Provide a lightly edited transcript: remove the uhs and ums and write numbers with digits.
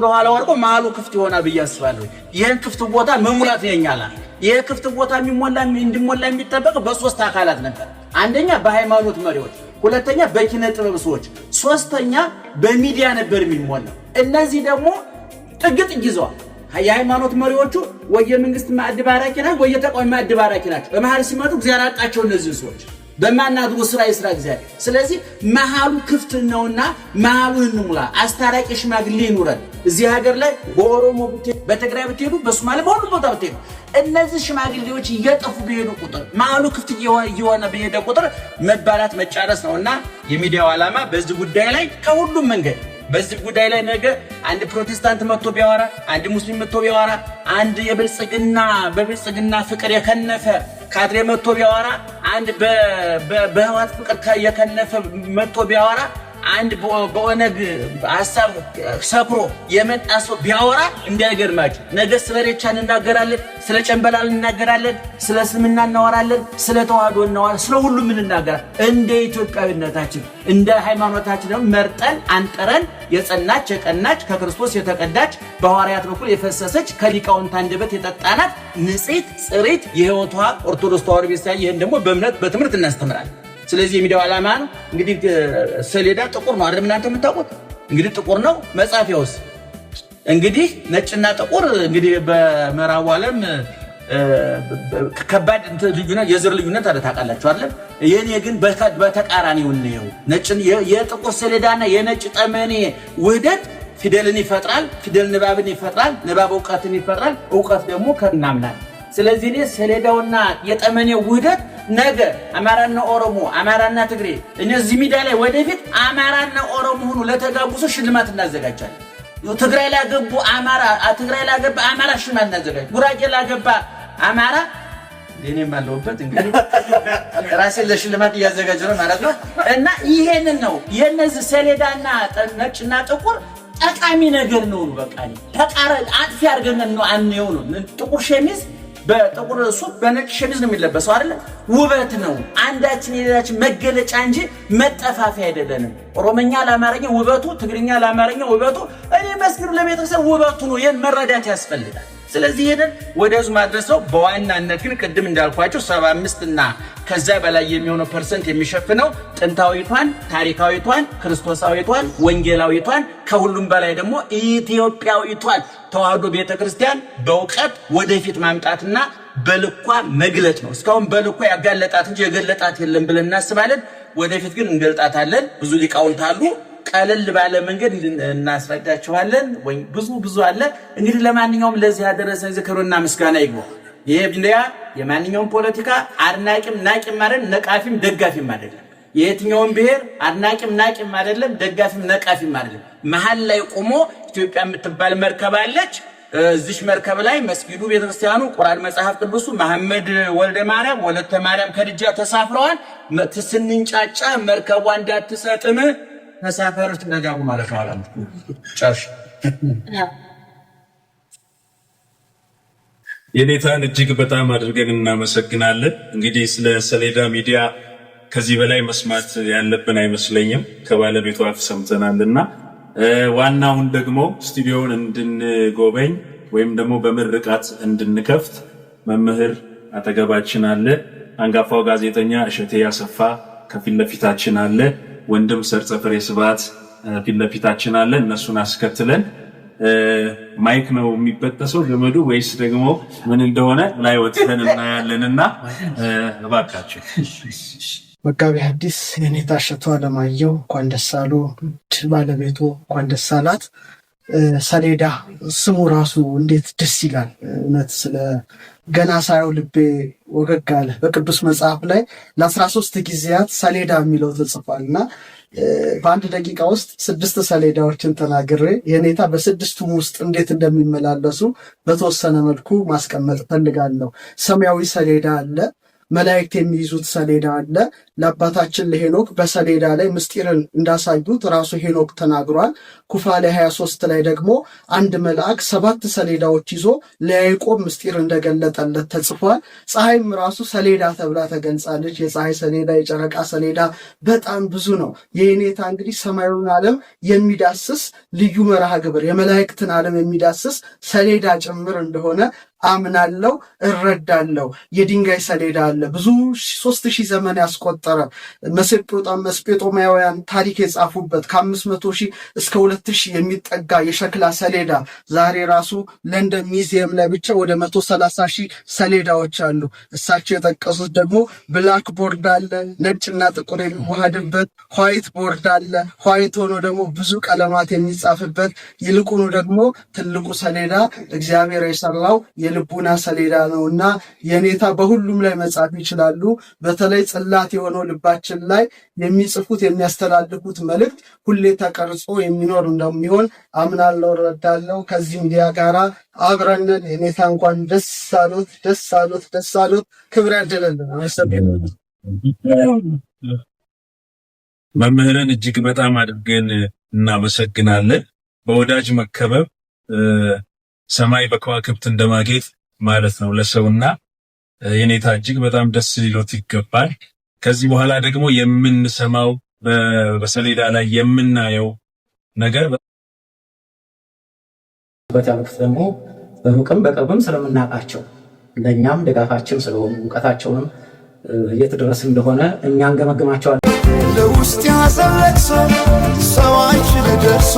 በኋላ ወርቆ ማሉ ክፍት ይሆናል ብዬ አስባለሁ። ይሄን ክፍት ቦታ መሙላት የኛላ ይሄ ክፍት ቦታ እንዲሞላ የሚጠበቀው በሶስት አካላት ነበር። አንደኛ በሃይማኖት መሪዎች፣ ሁለተኛ በኪነ ጥበብ ሰዎች፣ ሶስተኛ በሚዲያ ነበር የሚሞላው። እነዚህ ደግሞ ጥግጥ ይዘዋል። የሃይማኖት መሪዎቹ ወይ መንግስት ማዕድ ባራኪ ናቸው ወይ ተቋም ማዕድ ባራኪ ናቸው። በመሃል ሲመጡ እግዚአብሔር አጣቸው እነዚህ ሰዎች በማናቱ ስራ ይስራ እግዚአብሔር። ስለዚህ መሃሉ ክፍት ነውና መሃሉን እንሙላ። አስታራቂ ሽማግሌ ይኑረን። እዚህ ሀገር ላይ በኦሮሞ ብትሄዱ፣ በትግራይ ብትሄዱ፣ በሶማሌ በሁሉ ቦታ ብትሄዱ እነዚህ ሽማግሌዎች እየጠፉ በሄዱ ቁጥር መሃሉ ክፍት እየሆነ በሄደ ቁጥር መባላት መጫረስ ነውና የሚዲያው ዓላማ በዚህ ጉዳይ ላይ ከሁሉም መንገድ በዚህ ጉዳይ ላይ ነገ አንድ ፕሮቴስታንት መጥቶ ቢያወራ፣ አንድ ሙስሊም መጥቶ ቢያወራ፣ አንድ በብልጽግና ፍቅር የከነፈ ካድሬ መጥቶ ቢያወራ፣ አንድ በህዋት ፍቅር የከነፈ መጥቶ ቢያወራ፣ አንድ በኦነግ ሐሳብ ሰክሮ የመጣ ሰው ቢያወራ እንዳይገርማችሁ። ነገ ስለ ሬቻ እንናገራለን፣ ስለ ጨንበላል እንናገራለን፣ ስለ እስልምና እናወራለን፣ ስለ ተዋህዶ እናወራለን፣ ስለ ሁሉም እንናገራለን። እንደ ኢትዮጵያዊነታችን እንደ ሃይማኖታችን መርጠን አንጠረን የጸናች የቀናች ከክርስቶስ የተቀዳች በሐዋርያት በኩል የፈሰሰች ከሊቃውንት አንደበት የጠጣናት ንጽሕት ጽሪት የሕይወቷ ኦርቶዶክስ ተዋህዶ ቤተክርስቲያን ይሄን ደግሞ በእምነት በትምህርት እናስተምራለን። ስለዚህ የሚዲያው ዓላማ ነው እንግዲህ ሰሌዳ ጥቁር ነው አይደል? እናንተ የምታውቁት እንግዲህ ጥቁር ነው። መጻፊያውስ እንግዲህ ነጭና ጥቁር እንግዲህ በምዕራቡ ዓለም ከባድ ልዩነት የዘር ልዩነት አለ ታውቃላችሁ አይደል? የኔ ግን በተቃራኒው ነው። ነጭ የጥቁር ሰሌዳና የነጭ ጠመኔ ውህደት ፊደልን ይፈጥራል፣ ፊደል ንባብን ይፈጥራል፣ ንባብ ዕውቀትን ይፈጥራል፣ ዕውቀት ደግሞ ከናምናል። ስለዚህ እኔ ሰሌዳውና የጠመኔው ውህደት ነገ አማራና ኦሮሞ፣ አማራና ትግሬ እነዚህ ሚዲያ ላይ ወደፊት አማራና ኦሮሞ ሆኖ ለተጋቡ ሰው ሽልማት እናዘጋጃለን። ትግራይ ላገቡ አማራ፣ ትግራይ ላገባ አማራ ሽልማት እናዘጋጃለን። ጉራጌ ላገባ አማራ እኔም አለሁበት እንግዲህ ራሴን ለሽልማት እያዘጋጀ ነው ማለት ነው። እና ይሄንን ነው የነዚህ ሰሌዳና ነጭና ጥቁር ጠቃሚ ነገር ነው። በቃ ተቃራኒ አጥፊ አድርገን ነው አንየው ነው። ጥቁር ሸሚዝ በጥቁር ሱፍ በነጭ ሸሚዝ ነው የሚለበሰው አይደል? ውበት ነው። አንዳችን የሌላችን መገለጫ እንጂ መጠፋፊያ አይደለንም። ኦሮሞኛ ለአማርኛ ውበቱ፣ ትግርኛ ለአማርኛ ውበቱ፣ እኔ መስጊድ ለቤተክርስቲያን ውበቱ ነው። ይሄን መረዳት ያስፈልጋል። ስለዚህ ሄደን ወደዙ ማድረስ ነው። በዋናነት ግን ቅድም እንዳልኳችሁ 75 እና ከዛ በላይ የሚሆነው ፐርሰንት የሚሸፍነው ጥንታዊቷን፣ ታሪካዊቷን፣ ክርስቶሳዊቷን፣ ወንጌላዊቷን ከሁሉም በላይ ደግሞ ኢትዮጵያዊቷን ተዋህዶ ቤተክርስቲያን በእውቀት ወደፊት ማምጣትና በልኳ መግለጥ ነው። እስካሁን በልኳ ያጋለጣት እንጂ የገለጣት የለም ብለን እናስባለን። ወደፊት ግን እንገልጣታለን። ብዙ ሊቃውንት አሉ። ቀለል ባለ መንገድ እናስረዳችኋለን። ወይ ብዙ አለ። እንግዲህ ለማንኛውም ለዚህ ያደረሰን ዝክርና ምስጋና ይግባው። ይሄ ቢንያ የማንኛውም ፖለቲካ አድናቂም ናቂም ማለት ነቃፊም ደጋፊም አይደለም። የየትኛውም ብሔር አድናቂም ናቂም አይደለም፣ ደጋፊም ነቃፊም አይደለም። መሃል ላይ ቆሞ ኢትዮጵያ የምትባል መርከብ አለች። እዚህ መርከብ ላይ መስጊዱ፣ ቤተክርስቲያኑ፣ ቁርአን፣ መጽሐፍ ቅዱሱ፣ መሐመድ ወልደ ማርያም ወለተ ማርያም ከድጃ ተሳፍረዋል። ስንንጫጫ መርከቧ እንዳትሰጥም ተሳፈሩት ነጋቡ ማለት ነው አላም ጫሽ የኔታን እጅግ በጣም አድርገን እናመሰግናለን። እንግዲህ ስለ ሰሌዳ ሚዲያ ከዚህ በላይ መስማት ያለብን አይመስለኝም። ከባለቤቱ አፍ ሰምተናልና ዋናውን ደግሞ ስቱዲዮውን እንድንጎበኝ ወይም ደግሞ በምርቃት እንድንከፍት መምህር አጠገባችን አለ። አንጋፋው ጋዜጠኛ እሸቴ ያሰፋ ከፊት ለፊታችን አለ። ወንድም ሰርጸ ፍሬ ስብሐት ፊት ለፊታችን አለ። እነሱን አስከትለን ማይክ ነው የሚበጠሰው ገመዱ ወይስ ደግሞ ምን እንደሆነ ላይ ወጥተን እናያለንና እባካችሁ መጋቢ ሐዲስ የኔታ እሸቱ አለማየሁ እንኳን ደስ አሉ። ባለቤቱ እንኳን ደስ አላት። ሰሌዳ ስሙ ራሱ እንዴት ደስ ይላል። እውነት ስለ ገና ሳየው ልቤ ወገግ አለ። በቅዱስ መጽሐፍ ላይ ለ13 ጊዜያት ሰሌዳ የሚለው ተጽፏልና በአንድ ደቂቃ ውስጥ 6 ሰሌዳዎችን ተናግሬ የኔታ በስድስቱም ውስጥ እንዴት እንደሚመላለሱ በተወሰነ መልኩ ማስቀመጥ ፈልጋለሁ። ሰማያዊ ሰሌዳ አለ፣ መላእክት የሚይዙት ሰሌዳ አለ። ለአባታችን ለሄኖክ በሰሌዳ ላይ ምስጢርን እንዳሳዩት ራሱ ሄኖክ ተናግሯል። ኩፋሌ 23 ላይ ደግሞ አንድ መልአክ 7 ሰሌዳዎች ይዞ ለያዕቆብ ምስጢር እንደገለጠለት ተጽፏል። ፀሐይም ራሱ ሰሌዳ ተብላ ተገልጻለች። የፀሐይ ሰሌዳ፣ የጨረቃ ሰሌዳ በጣም ብዙ ነው። የኔታ እንግዲህ ሰማዩን ዓለም የሚዳስስ ልዩ መርሃ ግብር የመላእክትን ዓለም የሚዳስስ ሰሌዳ ጭምር እንደሆነ አምናለው እረዳለው። የድንጋይ ሰሌዳ አለ ብዙ 3000 ዘመን ያስቆጠረ መስጴጦማውያን ታሪክ የጻፉበት ከ500,000 እስከ 2,000 የሚጠጋ የሸክላ ሰሌዳ ዛሬ ራሱ ለንደን ሚዚየም ላይ ብቻ ወደ 130,000 ሰሌዳዎች አሉ። እሳቸው የጠቀሱት ደግሞ ብላክ ቦርድ አለ፣ ነጭና ጥቁር የሚዋሃድበት ዋይት ቦርድ አለ። ዋይት ሆኖ ደግሞ ብዙ ቀለማት የሚጻፍበት ይልቁኑ ደግሞ ትልቁ ሰሌዳ እግዚአብሔር የሰራው የልቡና ሰሌዳ ነውና የኔታ በሁሉም ላይ መጻፍ ይችላሉ። በተለይ ጽላት የሆነው ልባችን ላይ የሚጽፉት የሚያስተላልፉት መልእክት ሁሌ ተቀርጾ የሚኖር እንደሚሆን አምናለሁ፣ እረዳለሁ። ከዚህ ሚዲያ ጋራ አብረንን የኔታ እንኳን ደስ አሉት፣ ደስ አሉት፣ ደስ አሉት። ክብር ያድልልን። መምህርን እጅግ በጣም አድርገን እናመሰግናለን። በወዳጅ መከበብ ሰማይ በከዋክብት እንደማጌጥ ማለት ነው ለሰውና የኔታ እጅግ በጣም ደስ ሊሎት ይገባል። ከዚህ በኋላ ደግሞ የምንሰማው በሰሌዳ ላይ የምናየው ነገር በታሪክ ደግሞ በሩቅም በቅርብም ስለምናውቃቸው ለኛም ድጋፋችን ስለሆኑ እውቀታቸውንም የት ድረስ እንደሆነ እኛን ገመግማቸዋለን። ለውስጥ ያዘለቅሶ ሰው አይችል ደርሶ